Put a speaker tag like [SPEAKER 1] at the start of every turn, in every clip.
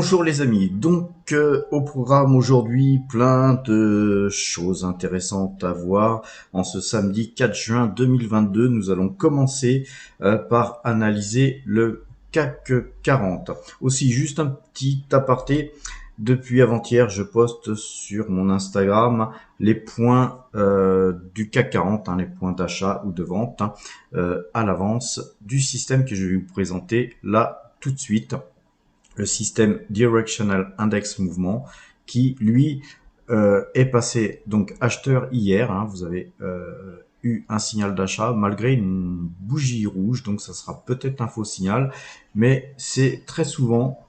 [SPEAKER 1] Bonjour les amis, donc au programme aujourd'hui, plein de choses intéressantes à voir. En ce samedi 4 juin 2022, nous allons commencer par analyser le CAC 40. Aussi, juste un petit aparté, depuis avant-hier, je poste sur mon Instagram les points du CAC 40, les points d'achat ou de vente à l'avance du système que je vais vous présenter là tout de suite, le système Directional Index Mouvement, qui lui est passé donc acheteur hier. Vous avez eu un signal d'achat malgré une bougie rouge, donc ça sera peut-être un faux signal, mais c'est très souvent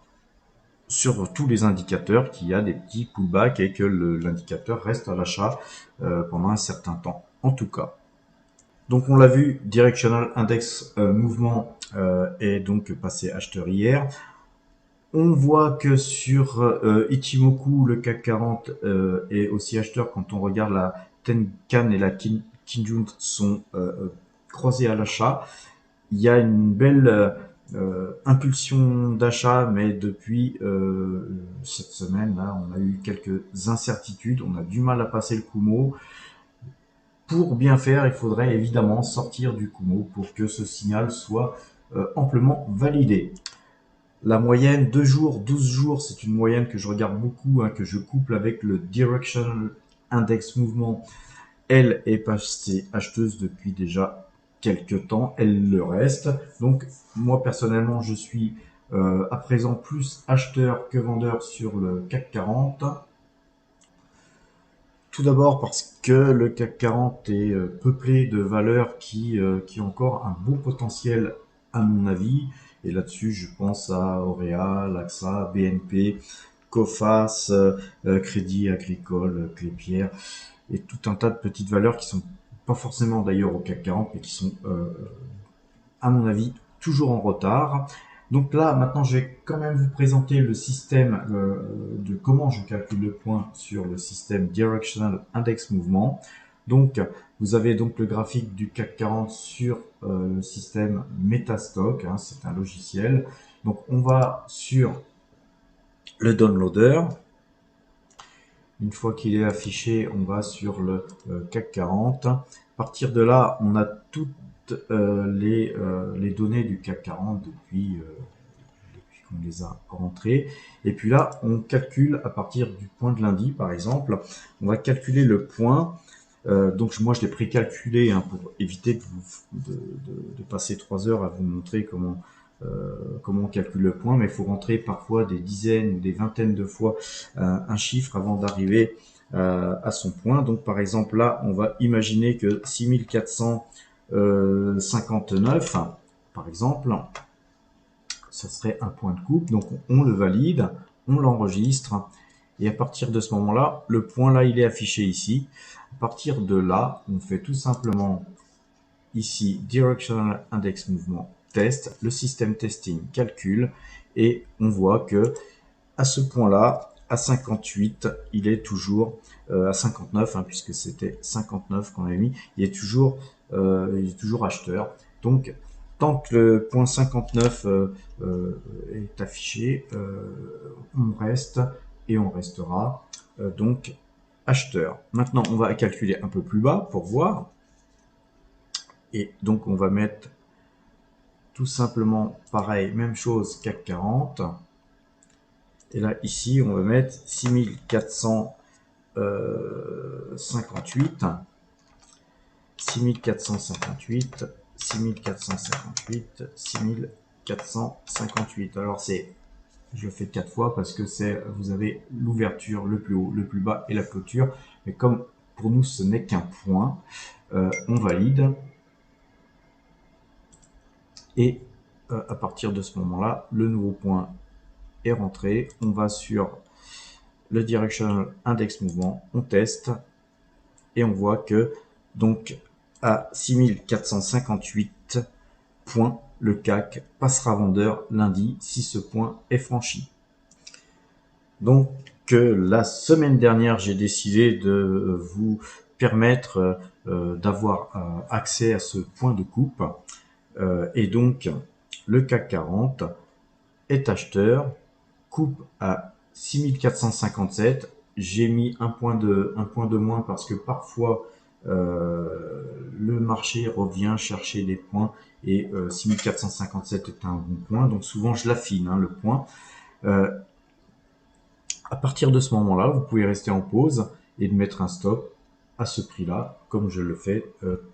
[SPEAKER 1] sur tous les indicateurs qu'il y a des petits pullbacks et que l'indicateur reste à l'achat pendant un certain temps, en tout cas. Donc on l'a vu, Directional Index Mouvement est donc passé acheteur hier. On voit que sur Ichimoku, le CAC 40 est aussi acheteur quand on regarde la Tenkan et la Kijun sont croisés à l'achat. Il y a une belle impulsion d'achat, mais depuis cette semaine, là, on a eu quelques incertitudes, on a du mal à passer le Kumo. Pour bien faire, il faudrait évidemment sortir du Kumo pour que ce signal soit amplement validé. La moyenne 2 jours, 12 jours, c'est une moyenne que je regarde beaucoup, que je couple avec le Directional Index Mouvement. Elle est passée acheteuse depuis déjà quelques temps, elle le reste. Donc moi personnellement, je suis à présent plus acheteur que vendeur sur le CAC 40. Tout d'abord parce que le CAC 40 est peuplé de valeurs qui ont encore un beau potentiel à mon avis. Et là-dessus, je pense à Auréa, AXA, BNP, Coface, Crédit Agricole, Clépierre, et tout un tas de petites valeurs qui sont pas forcément d'ailleurs au CAC 40, mais qui sont, à mon avis, toujours en retard. Donc là, maintenant, je vais quand même vous présenter le système de comment je calcule le point sur le système Directional Index Mouvement. Donc, vous avez donc le graphique du CAC 40 sur le système Metastock, c'est un logiciel. Donc, on va sur le downloader. Une fois qu'il est affiché, on va sur le CAC 40. À partir de là, on a toutes les données du CAC 40 depuis qu'on les a rentrées. Et puis là, on calcule à partir du point de lundi, par exemple. On va calculer le point. Donc moi, je l'ai précalculé pour éviter de passer 3 heures à vous montrer comment on calcule le point, mais il faut rentrer parfois des dizaines ou des vingtaines de fois un chiffre avant d'arriver à son point. Donc par exemple là, on va imaginer que 6459, par exemple, ça serait un point de coupe. Donc on le valide, on l'enregistre, et à partir de ce moment-là, le point là, il est affiché ici. À partir de là, on fait tout simplement ici Directional Index Mouvement Test, le système testing calcule, et on voit que à ce point-là, à 58, il est toujours à 59, puisque c'était 59 qu'on avait mis, il est toujours acheteur. Donc, tant que le point 59 est affiché, on reste et on restera donc acheteur. Maintenant, on va calculer un peu plus bas pour voir. Et donc, on va mettre tout simplement pareil, même chose, CAC 40. Et là, ici, on va mettre 6458, 6458, 6458, 6458. Alors, je le fais 4 fois parce que vous avez l'ouverture, le plus haut, le plus bas et la clôture. Mais comme pour nous, ce n'est qu'un point, on valide. Et à partir de ce moment-là, le nouveau point est rentré. On va sur le Directional Index Mouvement, on teste et on voit que donc à 6458 points, le CAC passera vendeur lundi si ce point est franchi. Donc la semaine dernière, j'ai décidé de vous permettre d'avoir accès à ce point de coupe, et donc le CAC 40 est acheteur coupe à 6457. J'ai mis un point de moins parce que parfois le marché revient chercher des points et 6457 est un bon point. Donc souvent je l'affine, le point. À partir de ce moment-là, vous pouvez rester en pause et de mettre un stop à ce prix-là, comme je le fais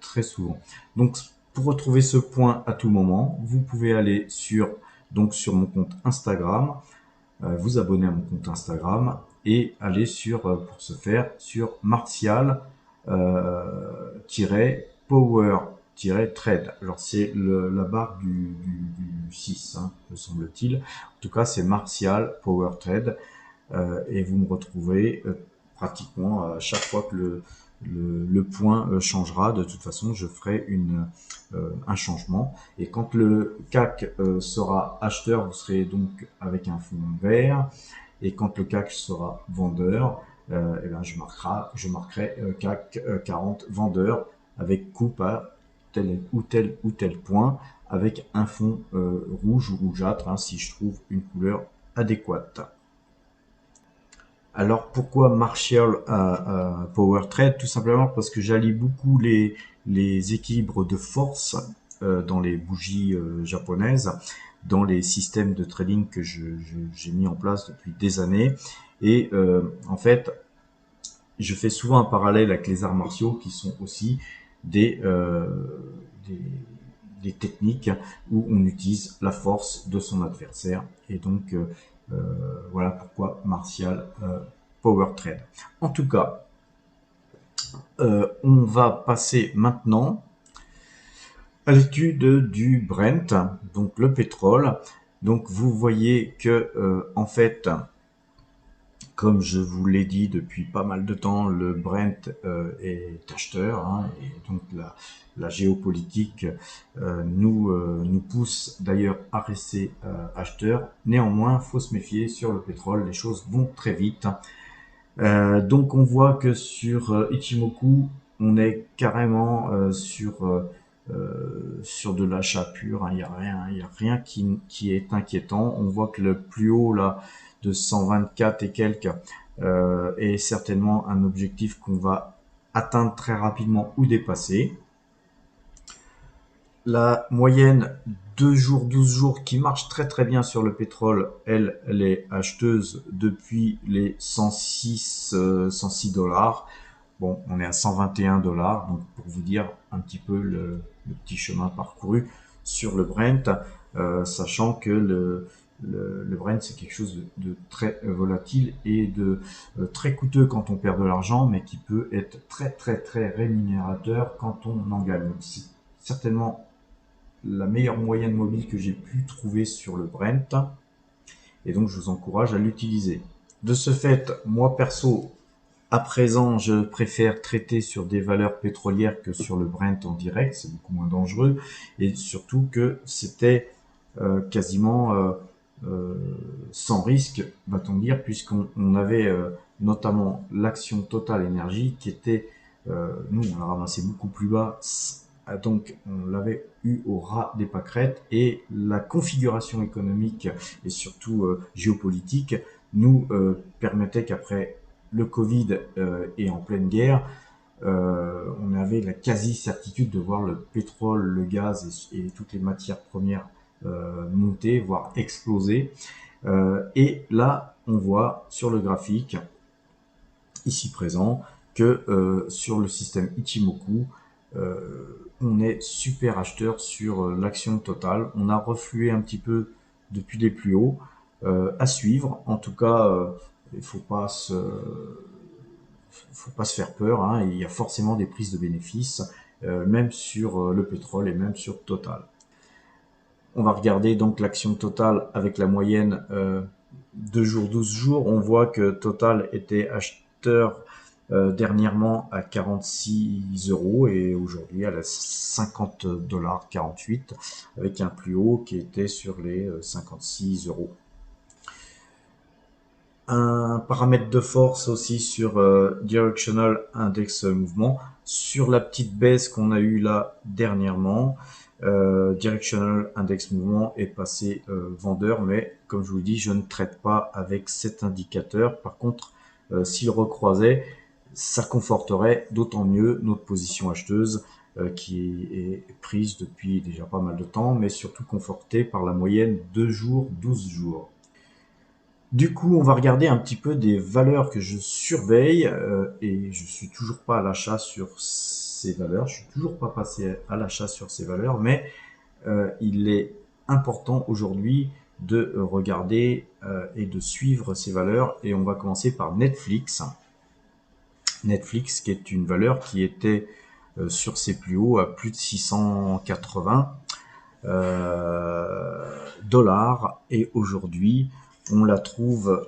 [SPEAKER 1] très souvent. Donc, pour retrouver ce point à tout moment, vous pouvez aller sur mon compte Instagram, vous abonner à mon compte Instagram et aller pour ce faire, sur Martial Power trade. Alors c'est la barre du 6, me semble-t-il. En tout cas, c'est Martial Power Trade. Et vous me retrouverez pratiquement à chaque fois que le point changera. De toute façon, je ferai un changement. Et quand le CAC sera acheteur, vous serez donc avec un fond vert. Et quand le CAC sera vendeur, eh bien je marquerai CAC 40 vendeur avec coupe à tel ou tel point avec un fond rouge ou rougeâtre si je trouve une couleur adéquate. Alors pourquoi Martial Power Trade? Tout simplement parce que j'allie beaucoup les équilibres de force dans les bougies japonaises, dans les systèmes de trading que j'ai mis en place depuis des années. Et en fait, je fais souvent un parallèle avec les arts martiaux qui sont aussi des, euh, des, des techniques où on utilise la force de son adversaire. Et donc, voilà pourquoi Martial Power Trade. En tout cas, on va passer maintenant à l'étude du Brent, donc le pétrole. Donc vous voyez que en fait, comme je vous l'ai dit depuis pas mal de temps, le Brent est acheteur, et donc la géopolitique nous pousse d'ailleurs à rester acheteur. Néanmoins, faut se méfier sur le pétrole, les choses vont très vite. Donc on voit que sur Ichimoku, on est carrément sur de l'achat pur. Il y a rien qui est inquiétant. On voit que le plus haut là de 124 et quelques est certainement un objectif qu'on va atteindre très rapidement ou dépasser. La moyenne 2 jours, 12 jours qui marche très très bien sur le pétrole, elle est acheteuse depuis les 106 $. Bon, on est à 121 $, donc pour vous dire un petit peu le petit chemin parcouru sur le Brent, sachant que le Brent c'est quelque chose de très volatile et de très coûteux quand on perd de l'argent, mais qui peut être très très très rémunérateur quand on en gagne. C'est certainement la meilleure moyenne mobile que j'ai pu trouver sur le Brent, et donc je vous encourage à l'utiliser. De ce fait, moi perso, à présent, je préfère traiter sur des valeurs pétrolières que sur le Brent en direct, c'est beaucoup moins dangereux, et surtout que c'était quasiment sans risque, va-t-on dire, puisqu'on avait notamment l'action Total Energy qui était, nous on l'a ramassé beaucoup plus bas, donc on l'avait eu au ras des pâquerettes, et la configuration économique et surtout géopolitique nous permettait qu'après le Covid et en pleine guerre, on avait la quasi-certitude de voir le pétrole, le gaz et toutes les matières premières monter, voire exploser. Et là, on voit sur le graphique, ici présent, que sur le système Ichimoku, on est super acheteur sur l'action totale. On a reflué un petit peu depuis les plus hauts. À suivre. En tout cas, il faut pas se faire peur. Il y a forcément des prises de bénéfices, même sur le pétrole et même sur Total. On va regarder donc l'action Total avec la moyenne 2 jours, 12 jours. On voit que Total était acheteur dernièrement à 46 € et aujourd'hui à 50 $ 48, avec un plus haut qui était sur les 56 €. Un paramètre de force aussi sur Directional Index Mouvement, sur la petite baisse qu'on a eue là dernièrement. Directional Index Mouvement est passé vendeur, mais comme je vous dis, je ne traite pas avec cet indicateur. Par contre, s'il recroisait, ça conforterait d'autant mieux notre position acheteuse qui est prise depuis déjà pas mal de temps, mais surtout confortée par la moyenne 2 jours, 12 jours. Du coup, on va regarder un petit peu des valeurs que je surveille et je suis toujours pas à l'achat sur ces valeurs. Je suis toujours pas passé à l'achat sur ces valeurs, mais il est important aujourd'hui de regarder et de suivre ces valeurs. Et on va commencer par Netflix. Netflix, qui est une valeur qui était sur ses plus hauts à plus de 680 dollars, et aujourd'hui on la trouve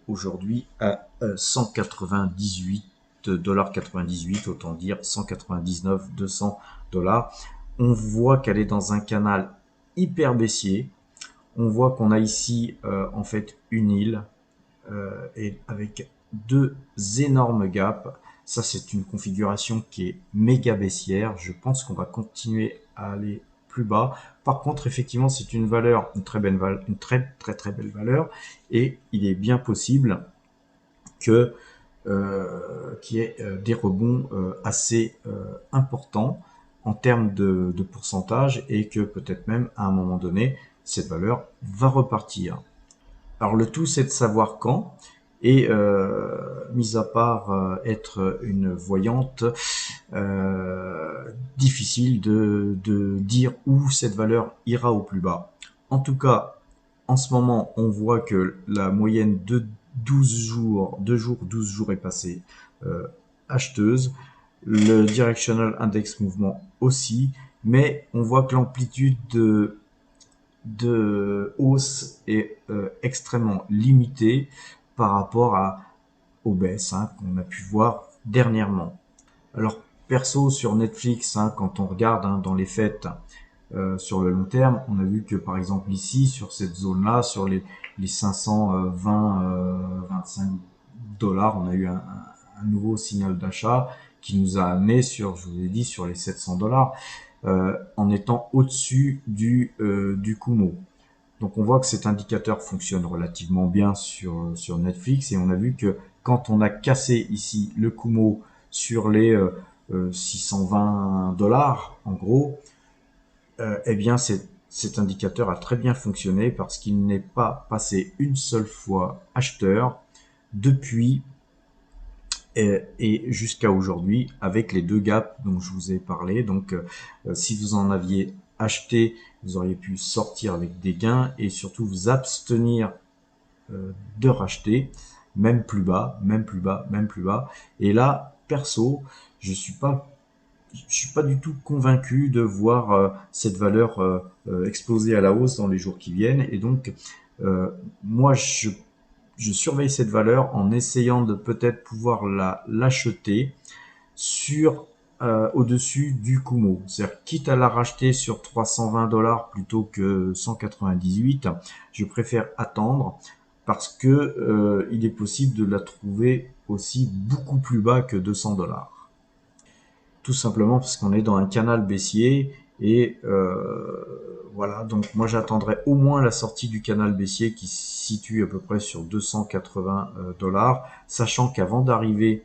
[SPEAKER 1] aujourd'hui à 198,98 $, autant dire 199 200 dollars. On voit qu'elle est dans un canal hyper baissier. On voit qu'on a ici en fait une île et avec deux énormes gaps. Ça, c'est une configuration qui est méga baissière. Je pense qu'on va continuer à aller plus bas. Par contre, effectivement, c'est une valeur, une très belle valeur, une très belle valeur, et il est bien possible que qu'il y ait des rebonds assez importants en termes de pourcentage, et que peut-être même à un moment donné, cette valeur va repartir. Alors le tout, c'est de savoir quand. Et mis à part être une voyante, difficile de dire où cette valeur ira au plus bas. En tout cas, en ce moment, on voit que la moyenne de 12 jours, 2 jours, 12 jours est passée acheteuse. Le Directional Index Mouvement aussi. Mais on voit que l'amplitude de hausse est extrêmement limitée par rapport aux baisses qu'on a pu voir dernièrement. Alors perso, sur Netflix, quand on regarde dans les faits sur le long terme, on a vu que par exemple ici, sur cette zone-là, sur les 520-25 dollars, on a eu un nouveau signal d'achat qui nous a amené sur, je vous ai dit, sur les 700 dollars, en étant au-dessus du Kumo. Donc on voit que cet indicateur fonctionne relativement bien sur Netflix, et on a vu que quand on a cassé ici le Kumo sur les 620 dollars en gros, eh bien cet indicateur a très bien fonctionné parce qu'il n'est pas passé une seule fois acheteur depuis et jusqu'à aujourd'hui, avec les deux gaps dont je vous ai parlé. Donc si vous en aviez acheté, vous auriez pu sortir avec des gains et surtout vous abstenir de racheter, même plus bas, même plus bas, même plus bas. Et là, perso, je suis pas du tout convaincu de voir cette valeur exploser à la hausse dans les jours qui viennent. Et donc, moi, je surveille cette valeur en essayant de peut-être pouvoir l'acheter sur au-dessus du Kumo. C'est-à-dire, quitte à la racheter sur 320 dollars plutôt que 198, je préfère attendre parce que il est possible de la trouver aussi beaucoup plus bas que 200 dollars. Tout simplement parce qu'on est dans un canal baissier et voilà, donc moi j'attendrai au moins la sortie du canal baissier qui se situe à peu près sur 280 dollars, sachant qu'avant d'arriver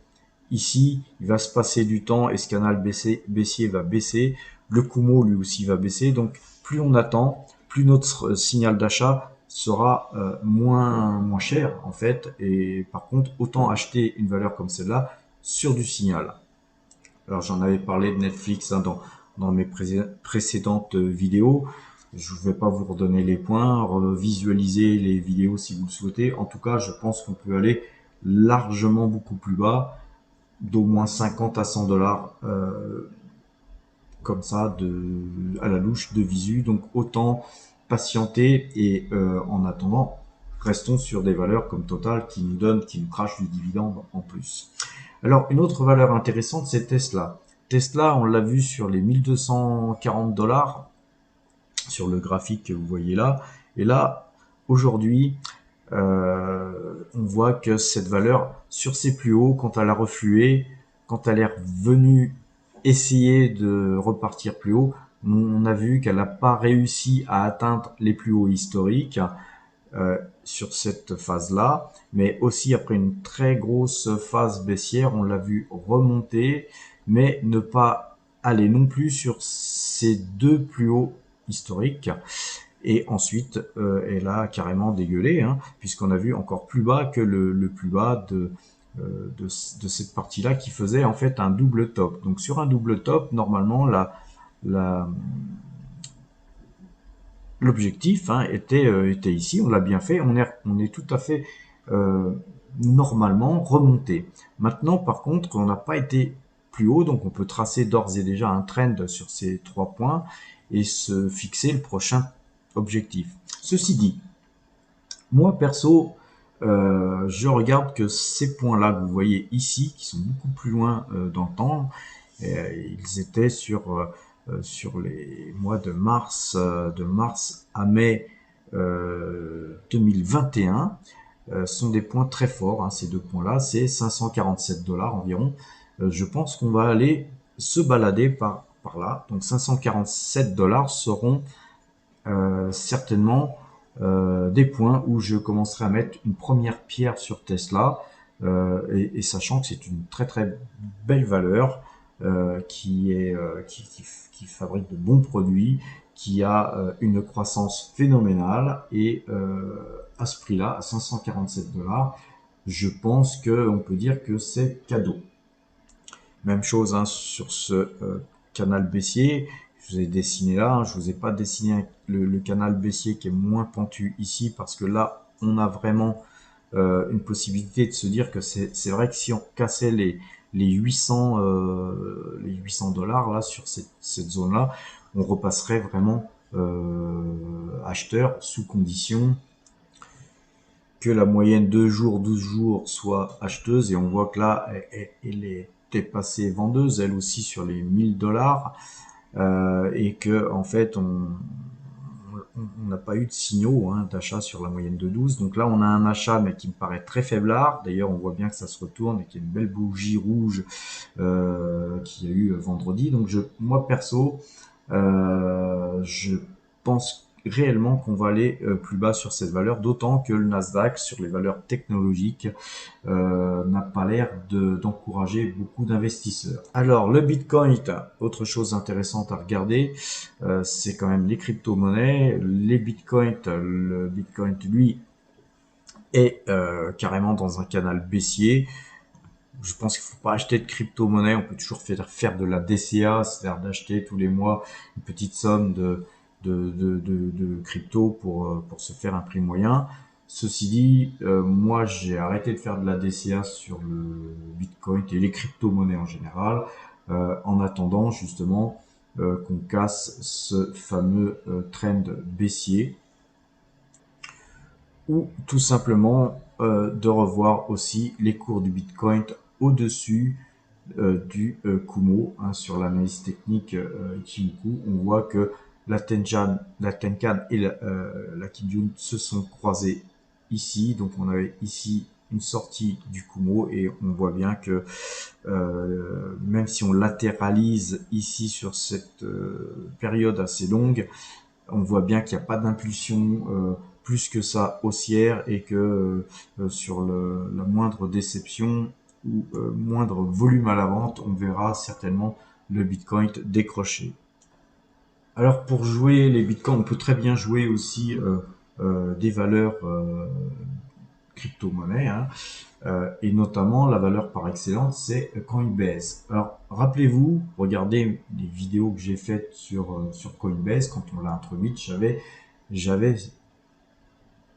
[SPEAKER 1] ici, il va se passer du temps et ce canal baissier va baisser, le Kumo lui aussi va baisser, donc plus on attend, plus notre signal d'achat sera moins cher en fait, et par contre autant acheter une valeur comme celle-là sur du signal. Alors j'en avais parlé de Netflix dans mes précédentes vidéos. Je ne vais pas vous redonner les points, visualiser les vidéos si vous le souhaitez. En tout cas, je pense qu'on peut aller largement beaucoup plus bas, d'au moins 50 à 100 dollars comme ça à la louche de visu. Donc autant patienter et en attendant, restons sur des valeurs comme Total qui nous crachent du dividende en plus. Alors, une autre valeur intéressante, c'est Tesla. Tesla, on l'a vu sur les 1240 dollars, sur le graphique que vous voyez là. Et là, aujourd'hui, on voit que cette valeur, sur ses plus hauts, quand elle a reflué, quand elle est revenue essayer de repartir plus haut, On a vu qu'elle n'a pas réussi à atteindre les plus hauts historiques sur cette phase-là, mais aussi après une très grosse phase baissière, on l'a vu remonter, mais ne pas aller non plus sur ces deux plus hauts historiques. Et ensuite, elle a carrément dégueulé, hein, puisqu'on a vu encore plus bas que le plus bas de cette partie-là qui faisait en fait un double top. Donc sur un double top, normalement, la, l'objectif hein, était ici, on l'a bien fait, on est tout à fait euh, normalement remonté. Maintenant, par contre, on n'a pas été plus haut, donc on peut tracer d'ores et déjà un trend sur ces 3 points et se fixer le prochain objectif. Ceci dit, moi perso, je regarde que ces points-là que vous voyez ici, qui sont beaucoup plus loin dans le temps, ils étaient sur les mois de mars à mai 2021, sont des points très forts. Hein, ces deux points-là, c'est 547 $ environ. Je pense qu'on va aller se balader par là. Donc 547 $ seront certainement des points où je commencerai à mettre une première pierre sur Tesla, et sachant que c'est une très très belle valeur qui fabrique de bons produits, qui a une croissance phénoménale et à ce prix-là, à 547 $, je pense qu'on peut dire que c'est cadeau. Même chose hein, sur ce canal baissier. Je vous ai dessiné là, hein, je vous ai pas dessiné le canal baissier qui est moins pentu ici parce que là, on a vraiment une possibilité de se dire que c'est vrai que si on cassait les 800 $, là sur cette zone là, on repasserait vraiment acheteur sous condition que la moyenne 2 jours, 12 jours soit acheteuse, et on voit que là, elle est passée vendeuse, elle aussi, sur les 1000 $, et que en fait, on n'a pas eu de signaux hein, d'achat sur la moyenne de 12. Donc là, on a un achat, mais qui me paraît très faiblard. D'ailleurs, on voit bien que ça se retourne et qu'il y a une belle bougie rouge qu'il y a eu vendredi. Donc moi, perso, je pense réellement qu'on va aller plus bas sur cette valeur, d'autant que le Nasdaq, sur les valeurs technologiques, n'a pas l'air d'encourager beaucoup d'investisseurs. Alors le Bitcoin, autre chose intéressante à regarder, c'est quand même les crypto-monnaies. Les Bitcoins, le Bitcoin lui est carrément dans un canal baissier. Je pense qu'il ne faut pas acheter de crypto-monnaie, on peut toujours faire de la DCA, c'est-à-dire d'acheter tous les mois une petite somme de crypto pour se faire un prix moyen. Ceci dit, moi j'ai arrêté de faire de la DCA sur le Bitcoin et les crypto-monnaies en général, en attendant justement qu'on casse ce fameux trend baissier, ou tout simplement de revoir aussi les cours du Bitcoin au-dessus du Kumo. Hein, sur l'analyse technique Ichimoku, on voit que la Tenkan et la Kijun se sont croisés ici. Donc on avait ici une sortie du Kumo et on voit bien que même si on latéralise ici sur cette période assez longue, on voit bien qu'il n'y a pas d'impulsion plus que ça haussière, et que sur la moindre déception ou moindre volume à la vente, on verra certainement le Bitcoin décrocher. Alors pour jouer les Bitcoins, on peut très bien jouer aussi des valeurs crypto-monnaies, hein, et notamment la valeur par excellence, c'est Coinbase. Alors rappelez-vous, regardez les vidéos que j'ai faites sur Coinbase quand on l'a introduite, j'avais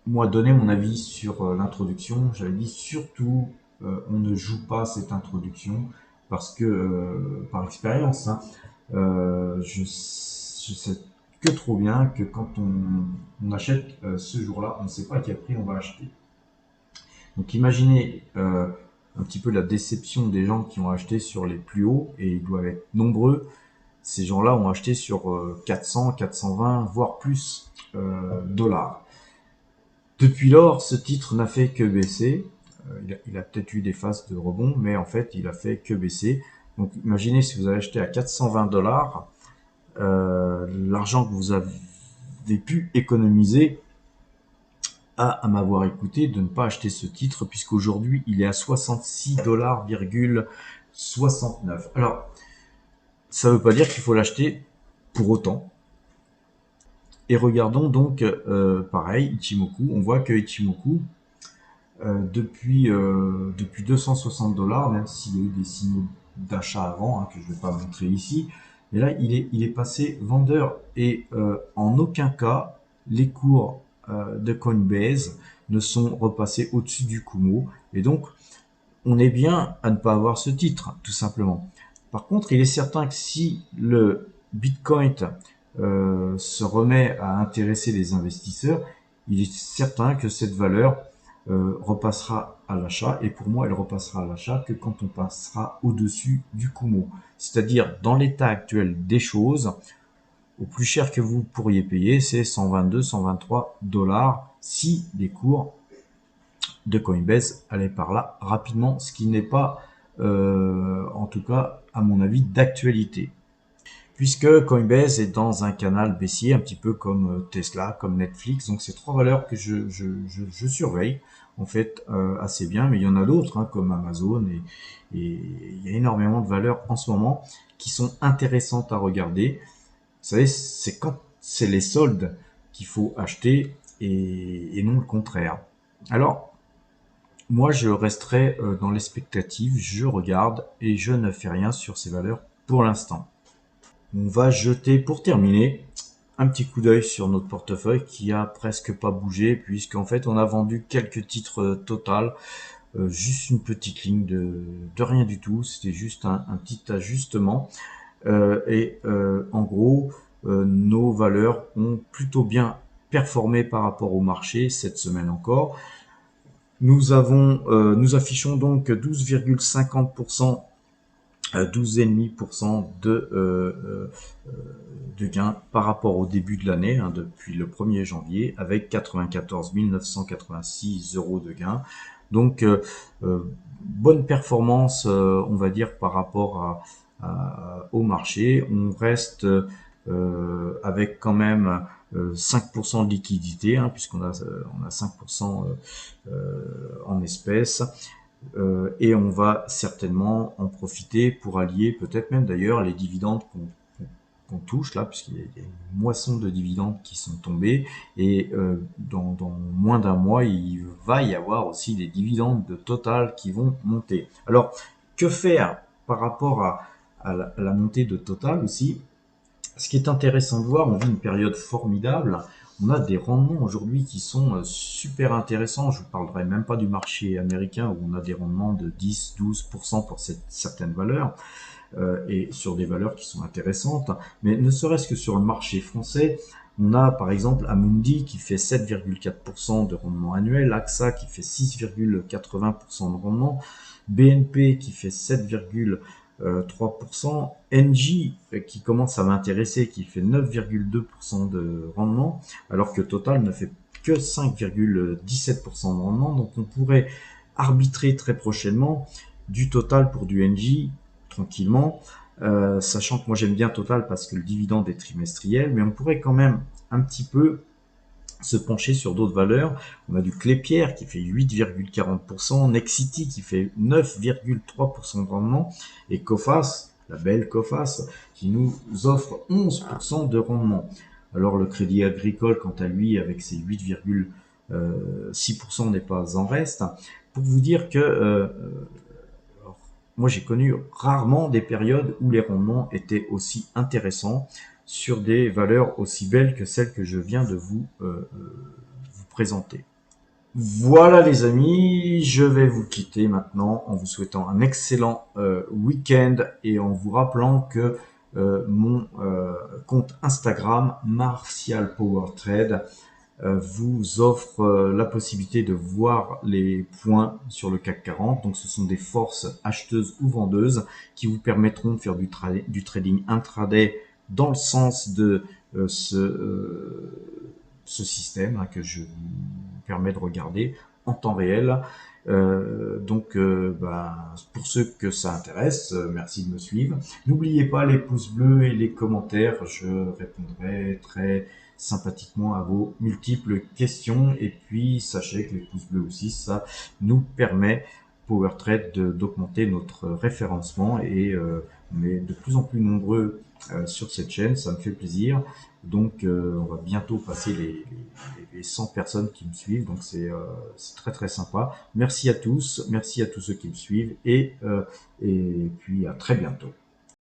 [SPEAKER 1] moi donné mon avis sur l'introduction. J'avais dit surtout on ne joue pas cette introduction parce que par expérience, hein, je sais que trop bien que quand on achète ce jour-là, on ne sait pas à quel prix on va acheter. Donc imaginez un petit peu la déception des gens qui ont acheté sur les plus hauts, et ils doivent être nombreux. Ces gens-là ont acheté sur 400, 420, voire plus dollars. Depuis lors, ce titre n'a fait que baisser. Il a peut-être eu des phases de rebond, mais en fait, il a fait que baisser. Donc imaginez si vous avez acheté à 420 $, l'argent que vous avez pu économiser à m'avoir écouté de ne pas acheter ce titre, puisqu'aujourd'hui il est à 66,69 $. Alors, ça ne veut pas dire qu'il faut l'acheter pour autant. Et regardons donc, pareil, Ichimoku. On voit que Ichimoku, depuis 260 $, même s'il y a eu des signaux d'achat avant, que je ne vais pas montrer ici, mais là il est passé vendeur, et en aucun cas les cours de Coinbase ne sont repassés au-dessus du Kumo, et donc on est bien à ne pas avoir ce titre, tout simplement. Par contre, il est certain que si le Bitcoin se remet à intéresser les investisseurs, il est certain que cette valeur repassera à l'achat, et pour moi elle repassera à l'achat que quand on passera au-dessus du Kumo. C'est-à-dire, dans l'état actuel des choses, au plus cher que vous pourriez payer, c'est 122-123 $ si les cours de Coinbase allaient par là rapidement, ce qui n'est pas, en tout cas à mon avis, d'actualité. Puisque Coinbase est dans un canal baissier, un petit peu comme Tesla, comme Netflix. Donc c'est trois valeurs que je surveille en fait assez bien, mais il y en a d'autres comme Amazon, et il y a énormément de valeurs en ce moment qui sont intéressantes à regarder. Vous savez, c'est quand c'est les soldes qu'il faut acheter, et non le contraire. Alors, moi je resterai dans l'expectative, je regarde et je ne fais rien sur ces valeurs pour l'instant. On va jeter, pour terminer, un petit coup d'œil sur notre portefeuille qui a presque pas bougé, puisqu'en fait on a vendu quelques titres Total, juste une petite ligne de rien du tout, c'était juste un petit ajustement. En gros, nos valeurs ont plutôt bien performé par rapport au marché cette semaine encore. Nous affichons donc 12,50%, 12,5% de gains par rapport au début de l'année, depuis le 1er janvier, avec 94 986 € de gains. Donc, bonne performance, on va dire, par rapport au marché. On reste avec quand même 5% de liquidité, puisqu'on on a 5% en espèces. Et on va certainement en profiter pour allier peut-être même d'ailleurs les dividendes qu'on touche là, puisqu'il y a une moisson de dividendes qui sont tombés, et dans moins d'un mois il va y avoir aussi des dividendes de Total qui vont monter. Alors que faire par rapport à la montée de Total aussi? Ce qui est intéressant de voir, on vit une période formidable. On a des rendements aujourd'hui qui sont super intéressants. Je ne vous parlerai même pas du marché américain où on a des rendements de 10-12% pour certaines valeurs, et sur des valeurs qui sont intéressantes. Mais ne serait-ce que sur le marché français, on a par exemple Amundi qui fait 7,4% de rendement annuel, AXA qui fait 6,80% de rendement, BNP qui fait 7,3%, Engie qui commence à m'intéresser, qui fait 9,2% de rendement, alors que Total ne fait que 5,17% de rendement. Donc on pourrait arbitrer très prochainement du Total pour du Engie tranquillement, sachant que moi j'aime bien Total parce que le dividende est trimestriel, mais on pourrait quand même un petit peu se pencher sur d'autres valeurs. On a du Clépierre qui fait 8,40%, Nexity qui fait 9,3% de rendement, et Coface, la belle Coface, qui nous offre 11% de rendement. Alors le Crédit Agricole, quant à lui, avec ses 8,6% n'est pas en reste. Pour vous dire que moi j'ai connu rarement des périodes où les rendements étaient aussi intéressants sur des valeurs aussi belles que celles que je viens de vous présenter. Voilà les amis, je vais vous quitter maintenant en vous souhaitant un excellent week-end, et en vous rappelant que mon compte Instagram Martial Power Trade vous offre la possibilité de voir les points sur le CAC 40. Donc ce sont des forces acheteuses ou vendeuses qui vous permettront de faire du trading intraday dans le sens de ce système que je vous permets de regarder en temps réel. Pour ceux que ça intéresse, merci de me suivre. N'oubliez pas les pouces bleus et les commentaires, je répondrai très sympathiquement à vos multiples questions. Et puis sachez que les pouces bleus aussi, ça nous permet PowerTrade d'augmenter notre référencement et on est de plus en plus nombreux sur cette chaîne, ça me fait plaisir. Donc on va bientôt passer les 100 personnes qui me suivent, donc c'est très très sympa. Merci à tous ceux qui me suivent et puis à très bientôt.